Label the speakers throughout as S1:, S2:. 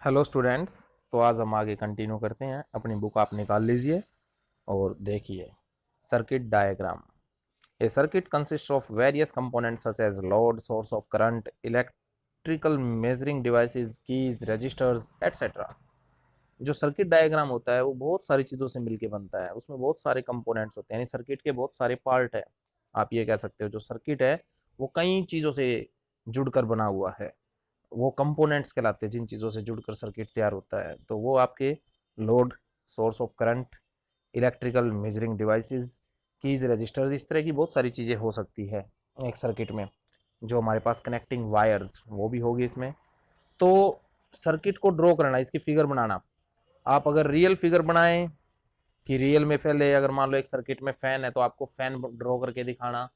S1: Hello students. तो आज हम आगे कंटिन्यू करते हैं। अपनी बुक आप निकाल लीजिए और देखिए circuit diagram. A circuit consist of various components such as load, source of current, electrical measuring devices, keys, resistors etcetera. जो सर्किट डायग्राम होता है वो बहुत सारी चीज़ों से मिलके बनता है। उसमें बहुत सारे कंपोनेंट्स होते हैं, यानी सर्किट के बहुत सारे पार्ट है। आप ये कह सकते हो जो सर्किट है वो कई चीज़ों से जुड़कर बना हुआ है। वो कंपोनेंट्स कहलाते हैं जिन चीज़ों से जुड़कर सर्किट तैयार होता है। तो वो आपके load, source of current, electrical measuring devices, keys, resistors, इस तरह की बहुत सारी चीज़ें हो सकती है एक सर्किट में। जो हमारे पास कनेक्टिंग वायर्स वो भी होगी इसमें। तो सर्किट को ड्रॉ करना, इसकी फिगर बनाना। आप अगर रियल फिगर बनाएं कि रियल में पहले अगर मान लो एक सर्किट में फैन है तो आपको फैन ड्रॉ करके दिखाना,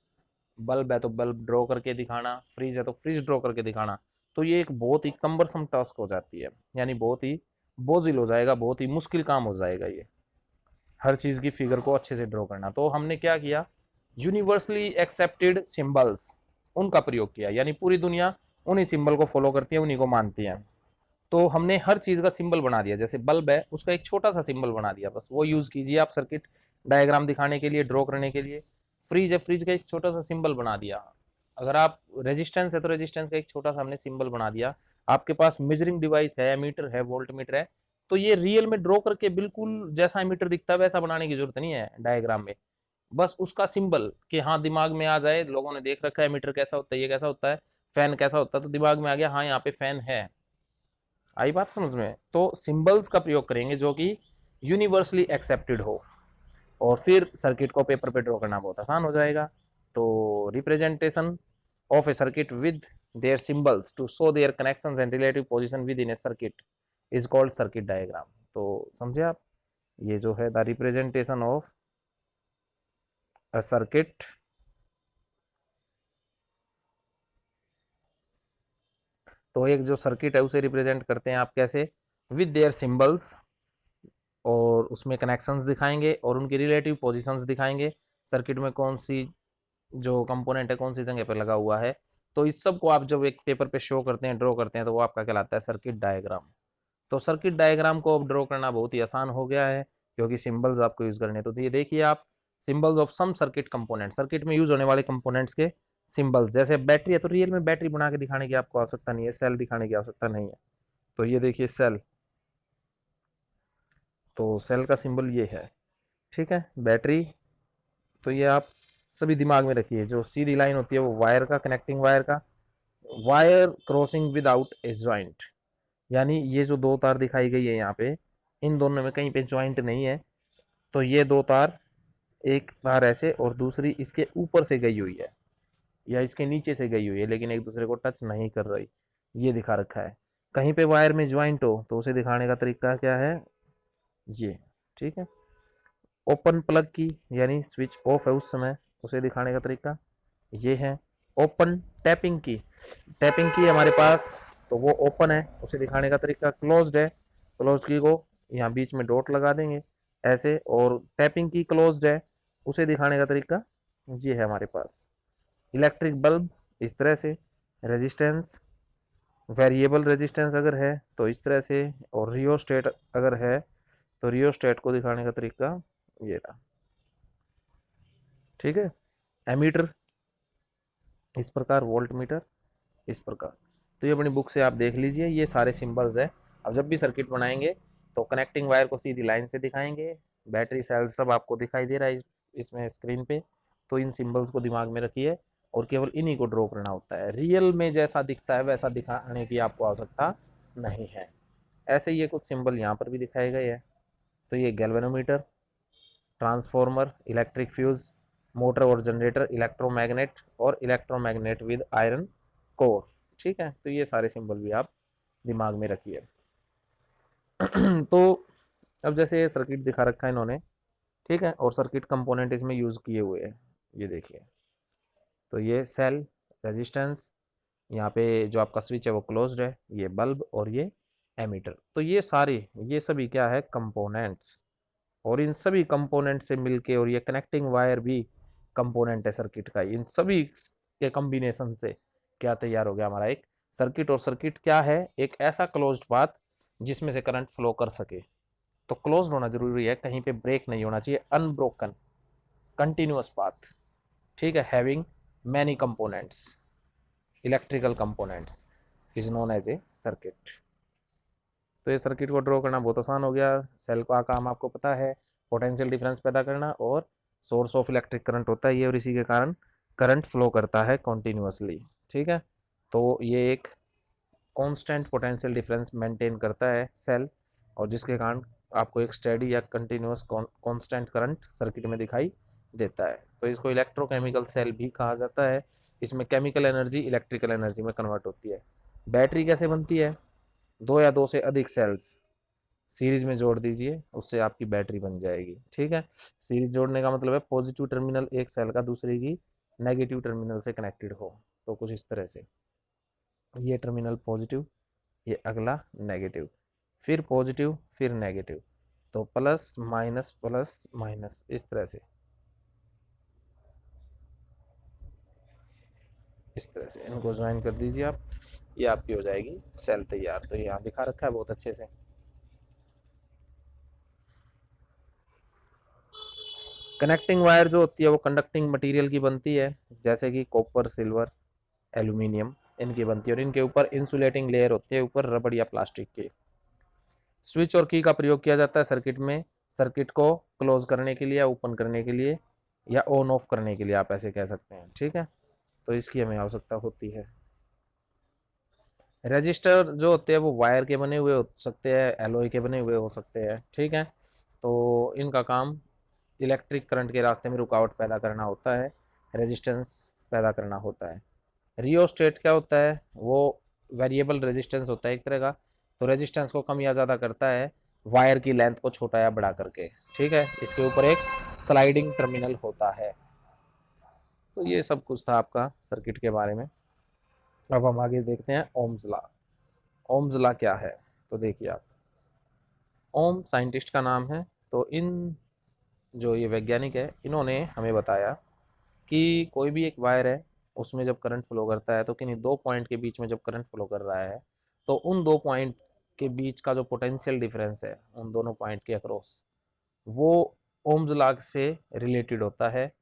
S1: बल्ब है तो बल्ब ड्रॉ करके दिखाना, फ्रिज है तो फ्रिज ड्रॉ करके दिखाना। तो ये एक बहुत ही कम्बरसम टास्क हो जाती है, यानी बहुत ही बोझिल हो जाएगा, बहुत ही मुश्किल काम हो जाएगा ये, हर चीज की फिगर को अच्छे से ड्रॉ करना। तो हमने क्या किया, यूनिवर्सली एक्सेप्टेड सिंबल्स उनका प्रयोग किया, यानी पूरी दुनिया उन्हीं सिंबल को फॉलो करती है, उन्हीं को मानती है। तो हमने हर चीज का सिंबल बना दिया। जैसे बल्ब है उसका एक छोटा सा सिंबल बना दिया, बस वो यूज कीजिए आप सर्किट डायग्राम दिखाने के लिए, ड्रॉ करने के लिए। फ्रिज है, फ्रिज का एक छोटा सा सिंबल बना दिया। अगर आप रेजिस्टेंस है तो रेजिस्टेंस का एक छोटा सा हमने सिंबल बना दिया। आपके पास मेजरिंग डिवाइस है, मीटर है, वोल्ट मीटर है, तो ये रियल में ड्रॉ करके बिल्कुल जैसा मीटर दिखता है वैसा बनाने की जरूरत नहीं है डायग्राम में। बस उसका सिंबल कि हाँ दिमाग में आ जाए, लोगों ने देख रखा है मीटर कैसा होता है, ये कैसा होता है, फैन कैसा होता है, तो दिमाग में आ गया हाँ यहाँ पे फैन है। आई बात समझ में? तो सिंबल्स का प्रयोग करेंगे जो कि यूनिवर्सली एक्सेप्टेड हो, और फिर सर्किट को पेपर पे ड्रॉ करना बहुत आसान हो जाएगा। तो representation of a circuit with their symbols to show their connections and relative position within a circuit is called circuit diagram. तो समझे आप, ये जो है the representation of a circuit, तो एक जो सर्किट है उसे रिप्रेजेंट करते हैं आप कैसे, विद देयर सिंबल्स, और उसमें कनेक्शंस दिखाएंगे और उनकी रिलेटिव पोजीशंस दिखाएंगे। सर्किट में कौन सी जो कंपोनेंट है कौन सी जगह पर लगा हुआ है। तो इस सब को आप जब एक पेपर पे शो करते हैं, ड्रॉ करते हैं, तो वो आपका कहलाता है सर्किट डायग्राम। तो सर्किट डायग्राम को अब ड्रॉ करना बहुत ही आसान हो गया है क्योंकि सिंबल्स आपको यूज करने। तो ये देखिए आप, symbols of some circuit component, circuit में यूज होने वाले कंपोनेंट्स के सिंबल्स। जैसे बैटरी है तो रियल में बैटरी बना के दिखाने की आपको आवश्यकता नहीं है, सेल दिखाने की आवश्यकता नहीं है। तो ये देखिए सेल, तो सेल का सिंबल ये है। ठीक है, बैटरी, तो ये आप सभी दिमाग में रखिए। जो सीधी लाइन होती है वो वायर का, कनेक्टिंग वायर का, वायर क्रॉसिंग विदाउट ए ज्वाइंट, यानी ये जो दो तार दिखाई गई है यहाँ पे, इन दोनों में कहीं पे ज्वाइंट नहीं है। तो ये दो तार, एक तार ऐसे और दूसरी इसके ऊपर से गई हुई है या इसके नीचे से गई हुई है, लेकिन एक दूसरे को टच नहीं कर रही, ये दिखा रखा है। कहीं पे वायर में ज्वाइंट हो तो उसे दिखाने का तरीका क्या है, ये। ठीक है, ओपन प्लग की, यानी स्विच ऑफ है उस समय, उसे दिखाने का तरीका ये है। ओपन टैपिंग की, टैपिंग की हमारे पास तो वो ओपन है, उसे दिखाने का तरीका क्लोज्ड है, क्लोज्ड की को यहाँ बीच में डॉट लगा देंगे ऐसे, और टैपिंग की क्लोज्ड है, उसे दिखाने का तरीका ये है हमारे पास। इलेक्ट्रिक बल्ब इस तरह से, रेजिस्टेंस, वेरिएबल रेजिस्टेंस अगर है तो इस तरह से, और रियोस्टेट अगर है तो रियोस्टेट को दिखाने का तरीका ये रहा। ठीक है, एमीटर इस प्रकार, वोल्ट मीटर इस प्रकार। तो ये अपनी बुक से आप देख लीजिए, ये सारे सिंबल्स है। अब जब भी सर्किट बनाएंगे तो कनेक्टिंग वायर को सीधी लाइन से दिखाएंगे, बैटरी सेल सब आपको दिखाई दे रहा है इसमें स्क्रीन पे। तो इन सिंबल्स को दिमाग में रखिए और केवल इन्हीं को ड्रॉ करना होता है, रियल में जैसा दिखता है वैसा दिखाने की आपको आवश्यकता नहीं है। ऐसे ये कुछ सिंबल यहाँ पर भी दिखाए गए हैं। तो ये galvanometer, transformer, electric fuse, motor और जनरेटर, इलेक्ट्रोमैग्नेट और इलेक्ट्रोमैग्नेट विद आयरन कोर। ठीक है, तो ये सारे सिंबल भी आप दिमाग में रखिए। तो अब जैसे सर्किट दिखा रखा है इन्होंने, ठीक है, और सर्किट कंपोनेंट इसमें यूज किए हुए हैं, ये देखिए। तो ये सेल, रेजिस्टेंस, यहाँ पे जो आपका स्विच है वो क्लोज्ड है, ये बल्ब और ये एमीटर। तो ये सारे, ये सभी क्या है, कंपोनेंट्स। और इन सभी कंपोनेंट से मिलके, और ये कनेक्टिंग वायर भी कंपोनेंट है सर्किट का, इन सभी के कॉम्बिनेशन से क्या तैयार हो गया हमारा एक सर्किट। और सर्किट क्या है, एक ऐसा क्लोज्ड पाथ जिसमें से करंट फ्लो कर सके। तो क्लोज्ड होना जरूरी है, कहीं पे ब्रेक नहीं होना चाहिए, अनब्रोकन कंटिन्यूअस पाथ, ठीक है, having many components, electrical components is known as a circuit. तो ये सर्किट को ड्रॉ करना बहुत आसान हो गया। सेल का काम आपको पता है, पोटेंशियल डिफरेंस पैदा करना और सोर्स ऑफ इलेक्ट्रिक करंट होता है ये, और इसी के कारण करंट फ्लो करता है कॉन्टिन्यूसली, ठीक है। तो ये एक कांस्टेंट पोटेंशियल डिफरेंस मेंटेन करता है सेल, और जिसके कारण आपको एक स्टेडी या कंटिन्यूस कांस्टेंट करंट सर्किट में दिखाई देता है। तो इसको इलेक्ट्रोकेमिकल सेल भी कहा जाता है। इसमें केमिकल एनर्जी इलेक्ट्रिकल एनर्जी में कन्वर्ट होती है। बैटरी कैसे बनती है? दो या दो से अधिक सेल्स सीरीज में जोड़ दीजिए, उससे आपकी बैटरी बन जाएगी, ठीक है। सीरीज जोड़ने का मतलब है पॉजिटिव टर्मिनल एक सेल का दूसरे की नेगेटिव टर्मिनल से कनेक्टेड हो। तो कुछ इस तरह से, ये टर्मिनल पॉजिटिव, ये अगला नेगेटिव, फिर पॉजिटिव फिर नेगेटिव, तो प्लस माइनस इस तरह से, इस तरह से इनको ज्वाइन कर दीजिए आप, ये आपकी हो जाएगी सेल तैयार। तो ये यहाँ दिखा रखा है बहुत अच्छे से। कनेक्टिंग वायर जो होती है वो कंडक्टिंग मटेरियल की बनती है, जैसे कि कॉपर, सिल्वर, एल्यूमिनियम, इनकी बनती है, और इनके ऊपर इंसुलेटिंग लेयर होती है ऊपर रबड़ या प्लास्टिक की। स्विच और की का प्रयोग किया जाता है सर्किट में, सर्किट को क्लोज करने के लिए या ओपन करने के लिए या ऑन ऑफ करने के लिए, आप ऐसे कह सकते हैं, ठीक है। तो इसकी हमें आवश्यकता होती है। रजिस्टर जो होते हैं वो वायर के बने हुए हो सकते हैं, एलॉय के बने हुए हो सकते हैं, ठीक है। तो इनका काम इलेक्ट्रिक करंट के रास्ते में रुकावट पैदा करना होता है, रेजिस्टेंस पैदा करना होता है। रियोस्टेट क्या होता है? वो वेरिएबल रेजिस्टेंस होता है एक तरह का, तो रेजिस्टेंस को कम या ज़्यादा करता है वायर की लेंथ को छोटा या बड़ा करके, ठीक है। इसके ऊपर एक स्लाइडिंग टर्मिनल होता है। तो ये सब कुछ था आपका सर्किट के बारे में। अब हम आगे देखते हैं ओम्स लॉ। ओम्स लॉ क्या है? तो देखिए आप, ओम साइंटिस्ट का नाम है। तो इन जो ये वैज्ञानिक है, इन्होंने हमें बताया कि कोई भी एक वायर है, उसमें जब करंट फ्लो करता है तो किन्हीं दो पॉइंट के बीच में जब करंट फ्लो कर रहा है, तो उन दो पॉइंट के बीच का जो पोटेंशियल डिफरेंस है उन दोनों पॉइंट के अक्रॉस, वो ओम्स लॉ से रिलेटेड होता है।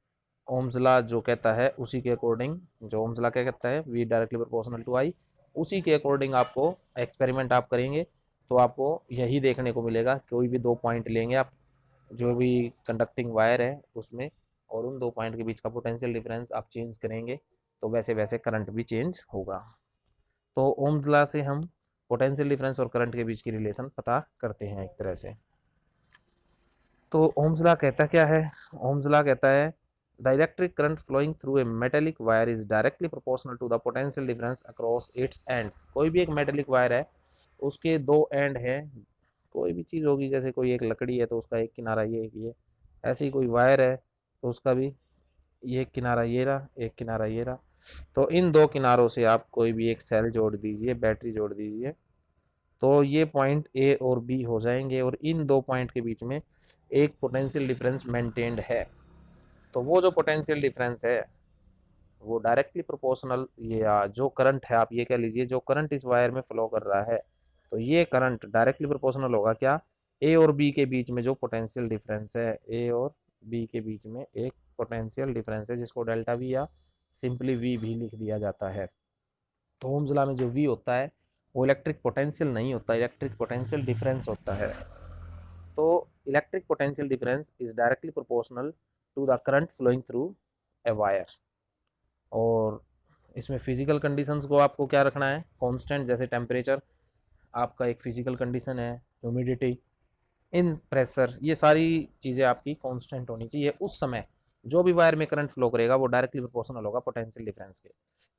S1: ओम्स लॉ जो कहता है उसी के अकॉर्डिंग, जो ओम्स लॉ क्या कहता है, वी डायरेक्टली प्रोपोर्शनल टू आई, उसी के अकॉर्डिंग आपको एक्सपेरिमेंट आप करेंगे तो आपको यही देखने को मिलेगा। कोई भी दो पॉइंट लेंगे आप, जो भी कंडक्टिंग वायर है उसमें, और उन दो पॉइंट के बीच का पोटेंशियल डिफरेंस आप चेंज करेंगे तो वैसे वैसे करंट भी चेंज होगा। तो ओम्स लॉ से हम पोटेंशियल डिफरेंस और करंट के बीच की रिलेशन पता करते हैं एक तरह से। तो ओम्स लॉ कहता क्या है? ओम्स लॉ कहता है the electric current flowing through a metallic wire is directly proportional to the potential difference across its ends. कोई भी एक मेटेलिक वायर है, उसके दो एंड है, कोई भी चीज़ होगी, जैसे कोई एक लकड़ी है तो उसका एक किनारा ये, एक ये, ऐसी ही कोई वायर है तो उसका भी ये किनारा ये रहा, एक किनारा ये रहा। तो इन दो किनारों से आप कोई भी एक सेल जोड़ दीजिए, बैटरी जोड़ दीजिए, तो ये पॉइंट ए और बी हो जाएंगे, और इन दो पॉइंट के बीच में एक पोटेंशियल डिफरेंस मेंटेन्ड है। तो वो जो पोटेंशियल डिफरेंस है वो डायरेक्टली प्रोपोर्शनल, ये जो करंट है, आप ये कह लीजिए जो करंट इस वायर में फ्लो कर रहा है, तो ये करंट डायरेक्टली प्रोपोर्शनल होगा क्या, ए और बी के बीच में जो पोटेंशियल डिफरेंस है, ए और बी के बीच में एक पोटेंशियल डिफरेंस है जिसको डेल्टा वी या सिंपली वी भी लिख दिया जाता है। तो ओम्स लॉ में जो वी होता है वो इलेक्ट्रिक पोटेंशियल नहीं होता, इलेक्ट्रिक पोटेंशियल डिफरेंस होता है। तो electric potential difference is directly proportional to the current flowing through a wire. और इसमें फिजिकल कंडीशंस को आपको क्या रखना है, कांस्टेंट, जैसे टेम्परेचर आपका एक फिजिकल कंडीशन है, ह्यूमिडिटी, इन प्रेशर, ये सारी चीज़ें आपकी कांस्टेंट होनी चाहिए। उस समय जो भी वायर में करंट फ्लो करेगा वो डायरेक्टली प्रोपोर्शनल होगा पोटेंशियल डिफरेंस के।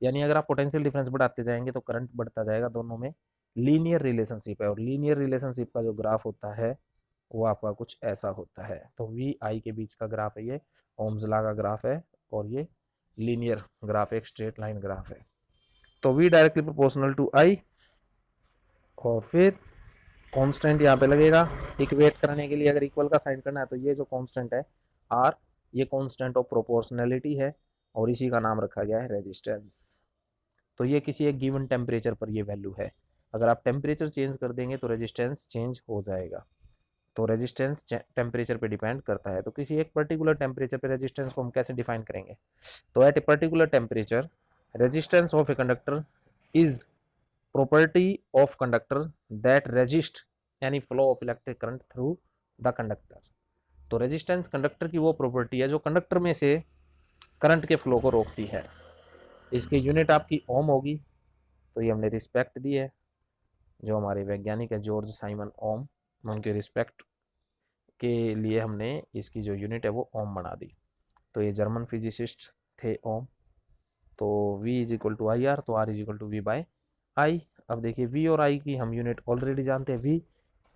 S1: यानी अगर आप पोटेंशियल डिफरेंस बढ़ाते जाएंगे तो करंट बढ़ता जाएगा। दोनों में लीनियर रिलेशनशिप है, और लीनियर रिलेशनशिप का जो ग्राफ होता है वो आपका कुछ ऐसा होता है। तो वी आई के बीच का ग्राफ है ये, ओम्स लॉ का ग्राफ है, और ये लीनियर ग्राफ, एक स्ट्रेट लाइन ग्राफ है। तो वी डायरेक्टली प्रोपोर्शनल टू आई, और फिर कांस्टेंट यहाँ पे लगेगा इक्वेट करने के लिए, अगर इक्वल का साइन करना है तो ये जो कांस्टेंट है आर, ये कांस्टेंट ऑफ प्रोपोर्शनैलिटी है, और इसी का नाम रखा गया है रेजिस्टेंस। तो ये किसी एक गिवन टेम्परेचर पर ये वैल्यू है। अगर आप टेम्परेचर चेंज कर देंगे तो रेजिस्टेंस चेंज हो जाएगा। तो रेजिस्टेंस टेम्परेचर पे डिपेंड करता है। तो किसी एक पर्टिकुलर टेम्परेचर पे रेजिस्टेंस को हम कैसे डिफाइन करेंगे? तो at a particular temperature resistance of a conductor is property of conductor that resist any flow of electric current through the conductor। तो रेजिस्टेंस कंडक्टर की वो प्रॉपर्टी है जो कंडक्टर में से करंट के फ्लो को रोकती है। इसकी यूनिट आपकी ओम होगी। तो ये हमने रिस्पेक्ट दी है, जो हमारे वैज्ञानिक है जॉर्ज साइमन ओम, उनके रिस्पेक्ट के लिए हमने इसकी जो यूनिट है वो ओम बना दी। तो ये जर्मन फिजिसिस्ट थे ओम। तो V is equal to I R, तो R is equal to V by I. अब देखिए V और I की हम यूनिट ऑलरेडी जानते हैं। V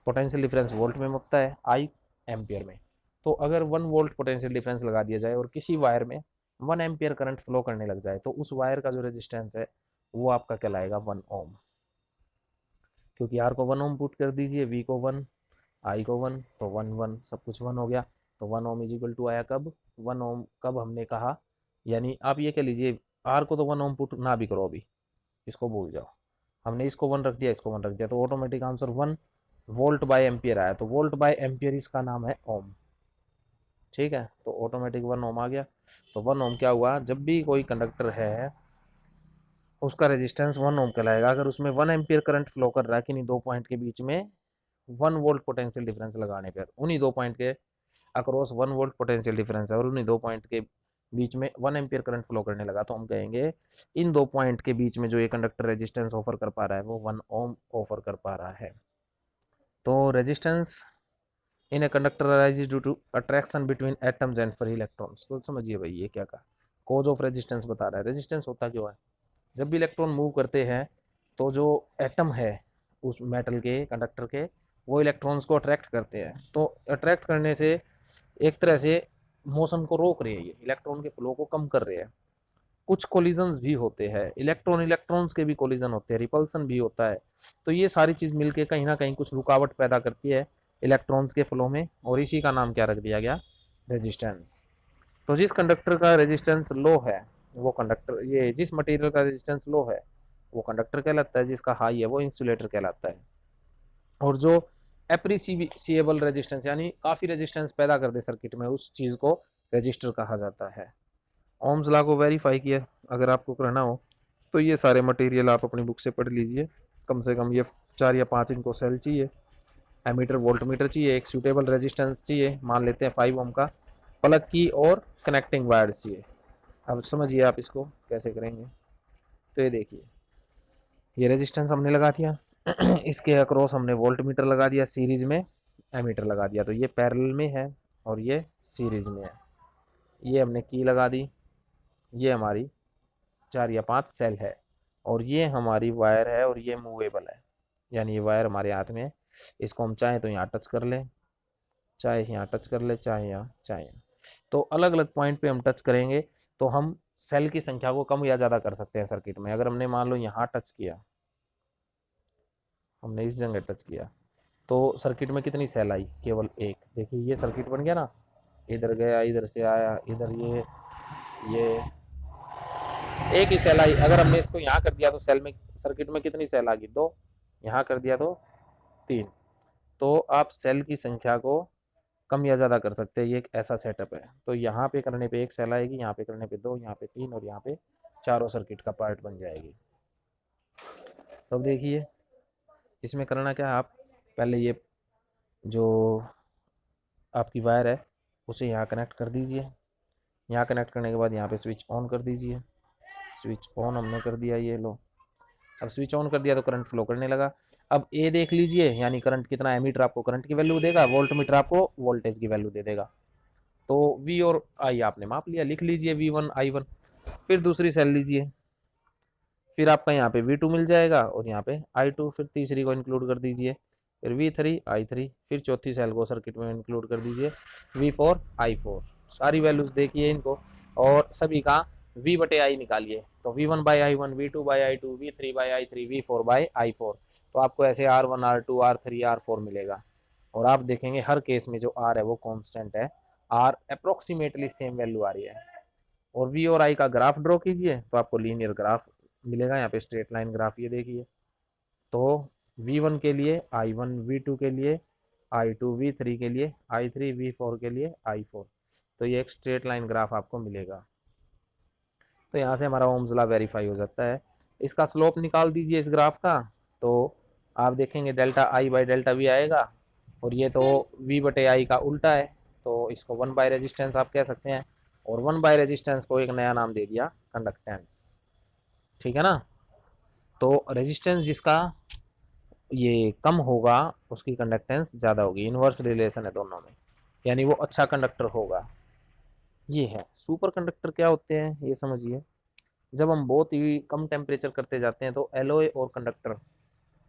S1: पोटेंशियल डिफरेंस वोल्ट में होता है, I एम्पियर में। तो अगर 1 वोल्ट पोटेंशियल डिफरेंस लगा दिया जाए और किसी वायर में 1 एम्पियर करंट फ्लो करने लग जाए तो उस वायर का जो रेजिस्टेंस है वो आपका कहलाएगा 1 ओम। क्योंकि R को 1 ओम पुट कर दीजिए, V को 1, I को 1, तो 1 1 सब कुछ 1 हो गया। तो 1 ओम इज इक्वल टू आया कब? 1 ओम कब हमने कहा? यानी आप ये कह लीजिए R को तो 1 ओम पुट ना भी करो, अभी इसको भूल जाओ। हमने इसको 1 रख दिया, इसको 1 रख दिया, तो automatic answer 1 volt by ampere आया। तो वोल्ट बाय एम्पियर इसका नाम है ओम। ठीक है, तो ऑटोमेटिक 1 ओम आ गया। तो 1 ओम क्या हुआ? जब भी कोई कंडक्टर है उसका रेजिस्टेंस 1 ओम कहलाएगा अगर उसमें 1 एम्पियर करंट फ्लो कर रहा है कि नहीं दो पॉइंट के बीच में 1 वोल्ट पोटेंशियल डिफरेंस लगाने पर। उन्हीं दो पॉइंट के अक्रॉस 1 वोल्ट पोटेंशियल डिफरेंस है और उन्हीं दो पॉइंट के बीच में 1 एम्पियर करंट फ्लो करने लगा, तो हम कहेंगे इन दो पॉइंट के बीच में जो ये कंडक्टर रेजिस्टेंस ऑफर कर पा रहा है वो 1 ओम ऑफर कर पा रहा है। तो resistance in a conductor arises due to attraction between atoms and free electrons. तो समझिए भाई ये क्या कहा, कॉज ऑफ रेजिस्टेंस बता रहा है। रेजिस्टेंस होता क्यों है? जब भी इलेक्ट्रॉन मूव करते हैं तो जो एटम है उस मेटल के कंडक्टर के वो इलेक्ट्रॉन्स को अट्रैक्ट करते हैं। तो अट्रैक्ट करने से एक तरह से मोशन को रोक रहे हैं, ये इलेक्ट्रॉन के फ्लो को कम कर रहे हैं। कुछ कोलिजन्स भी होते हैं, इलेक्ट्रॉन इलेक्ट्रॉन्स के भी कोलिजन होते हैं, रिपल्सन भी होता है। तो ये सारी चीज मिलके कहीं ना कहीं कुछ रुकावट पैदा करती है इलेक्ट्रॉन्स के फ्लो में, और इसी का नाम क्या रख दिया गया? रेजिस्टेंस। तो जिस कंडक्टर का रेजिस्टेंस लो है वो कंडक्टर, ये जिस मटेरियल का रेजिस्टेंस लो है वो कंडक्टर कहलाता है, जिसका हाई है वो इंसुलेटर कहलाता है। और जो एप्रिसिएबल रेजिस्टेंस यानी काफी रेजिस्टेंस पैदा कर दे सर्किट में उस चीज को रजिस्टर कहा जाता है। ओम्स लॉ को वेरीफाई किया अगर आपको करना हो तो ये सारे मटेरियल आप अपनी बुक से पढ़ लीजिए। कम से कम ये 4 या 5 इनको सेल चाहिए, एमीटर वोल्ट मीटर चाहिए, एक सूटेबल रेजिस्टेंस चाहिए, मान लेते हैं 5 ओम का, प्लग की और कनेक्टिंग वायर्स चाहिए। अब समझिए आप इसको कैसे करेंगे। तो ये देखिए, ये रेजिस्टेंस हमने लगा दिया इसके अक्रॉस हमने वोल्ट मीटर लगा दिया, सीरीज में एमीटर लगा दिया। तो ये पैरेलल में है और ये सीरीज में है। ये हमने की लगा दी, ये हमारी 4 या 5 सेल है और ये हमारी वायर है और ये मूवेबल है, यानी ये वायर हमारे हाथ में है। इसको हम चाहें तो यहाँ टच कर लें, चाहे यहाँ टच कर ले, चाहे यहाँ, चाहे यहाँ। तो अलग अलग पॉइंट पे हम टच करेंगे तो हम सेल की संख्या को कम या ज़्यादा कर सकते हैं सर्किट में। अगर हमने मान लो यहाँ टच किया, हमने इस जगह टच किया तो सर्किट में कितनी सेल आई? केवल एक। देखिए ये सर्किट बन गया ना, इधर गया, इधर से आया, इधर ये एक ही सेल आई। अगर हमने इसको यहाँ कर दिया तो सेल में सर्किट में कितनी सेल आ गई? 2। यहाँ कर दिया तो 3। तो आप सेल की संख्या को कम या ज़्यादा कर सकते हैं, ये एक ऐसा सेटअप है। तो यहाँ पे करने पे एक सेल आएगी, यहाँ पे करने पे 2, यहाँ पे 3 और यहाँ पे चारों सर्किट का पार्ट बन जाएगी। तो अब देखिए इसमें करना क्या है, आप पहले ये जो आपकी वायर है उसे यहाँ कनेक्ट कर दीजिए। यहाँ कनेक्ट करने के बाद यहाँ पे स्विच ऑन कर दीजिए। स्विच ऑन हमने कर दिया, ये लो। अब स्विच ऑन कर दिया तो करंट फ्लो करने लगा। अब ए देख लीजिए, यानी करंट कितना, एमीटर आपको करंट की वैल्यू देगा, वोल्ट मीटर आपको वोल्टेज की वैल्यू दे देगा। तो V और I आपने माप लिया, लिख लीजिए V1 I1। फिर दूसरी सेल लीजिए, फिर आपका यहाँ पे V2 मिल जाएगा और यहाँ पे I2, फिर तीसरी को इंक्लूड कर दीजिए, फिर V3 I3, फिर चौथी सेल को सर्किट में इंक्लूड कर दीजिए V4 I4। सारी वैल्यूज देखिए इनको और सभी का V बटे I निकालिए। तो V1 by I1, V2 by I2, V3 by I3, V4 by I4। तो आपको ऐसे R1 R2 R3 R4 मिलेगा। और आप देखेंगे हर केस में जो R है वो कांस्टेंट है, R अप्रोक्सीमेटली सेम वैल्यू आ रही है। और V और I का ग्राफ ड्रॉ कीजिए तो आपको लीनियर ग्राफ मिलेगा, यहाँ पे स्ट्रेट लाइन ग्राफ ये देखिए। तो V1 के लिए I1, V2 के लिए I2, V3 के लिए I3, V4 के लिए I4। तो ये एक स्ट्रेट लाइन ग्राफ आपको मिलेगा। तो यहाँ से हमारा ओम्स लॉ वेरीफाई हो जाता है। इसका स्लोप निकाल दीजिए इस ग्राफ का, तो आप देखेंगे delta I by delta we आएगा, और ये तो वी बटे आई का उल्टा है, तो इसको 1 बाय रेजिस्टेंस आप कह सकते हैं, और 1 बाय रेजिस्टेंस को एक नया नाम दे दिया कंडक्टेंस। ठीक है ना। तो रेजिस्टेंस जिसका ये कम होगा उसकी कंडक्टेंस ज़्यादा होगी, इनवर्स रिलेशन है दोनों में, यानी वो अच्छा कंडक्टर होगा। ये है सुपर कंडक्टर। क्या होते हैं ये समझिए। जब हम बहुत ही कम टेम्परेचर करते जाते हैं तो एलॉय और कंडक्टर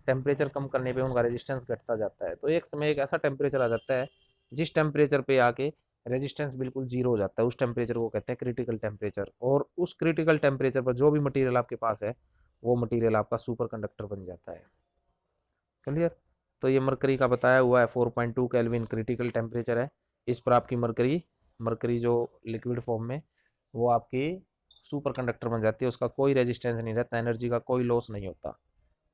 S1: टेम्परेचर कम करने पे उनका रेजिस्टेंस घटता जाता है। तो एक समय एक ऐसा टेम्परेचर आ जाता है जिस टेम्परेचर पे आके रेजिस्टेंस बिल्कुल जीरो हो जाता है। उस टेम्परेचर को कहते हैं क्रिटिकल टेम्परेचर, और उस क्रिटिकल टेम्परेचर पर जो भी मटेरियल आपके पास है वो मटेरियल आपका सुपर कंडक्टर बन जाता है। क्लियर। तो ये मरकरी का बताया हुआ है 4.2 केल्विन क्रिटिकल टेम्परेचर है। इस पर आपकी मरकरी मरकरी जो लिक्विड फॉर्म में वो आपकी सुपर कंडक्टर बन जाती है। उसका कोई रेजिस्टेंस नहीं रहता, एनर्जी का कोई लॉस नहीं होता,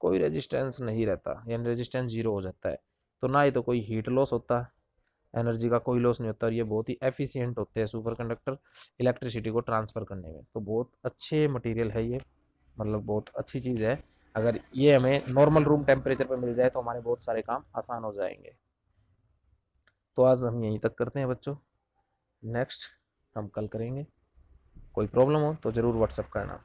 S1: कोई रेजिस्टेंस नहीं रहता, यानी रेजिस्टेंस जीरो हो जाता है। तो ना ही तो कोई हीट लॉस होता, एनर्जी का कोई लॉस नहीं होता, और ये बहुत ही एफिशिएंट होते हैं सुपर कंडक्टर इलेक्ट्रिसिटी को ट्रांसफ़र करने में। तो बहुत अच्छे मटेरियल है ये, मतलब बहुत अच्छी चीज़ है। अगर ये हमें नॉर्मल रूम टेम्परेचर पर मिल जाए तो हमारे बहुत सारे काम आसान हो जाएंगे। तो आज हम यहीं तक करते हैं बच्चों, नेक्स्ट हम कल करेंगे। कोई प्रॉब्लम हो तो ज़रूर व्हाट्सअप करना।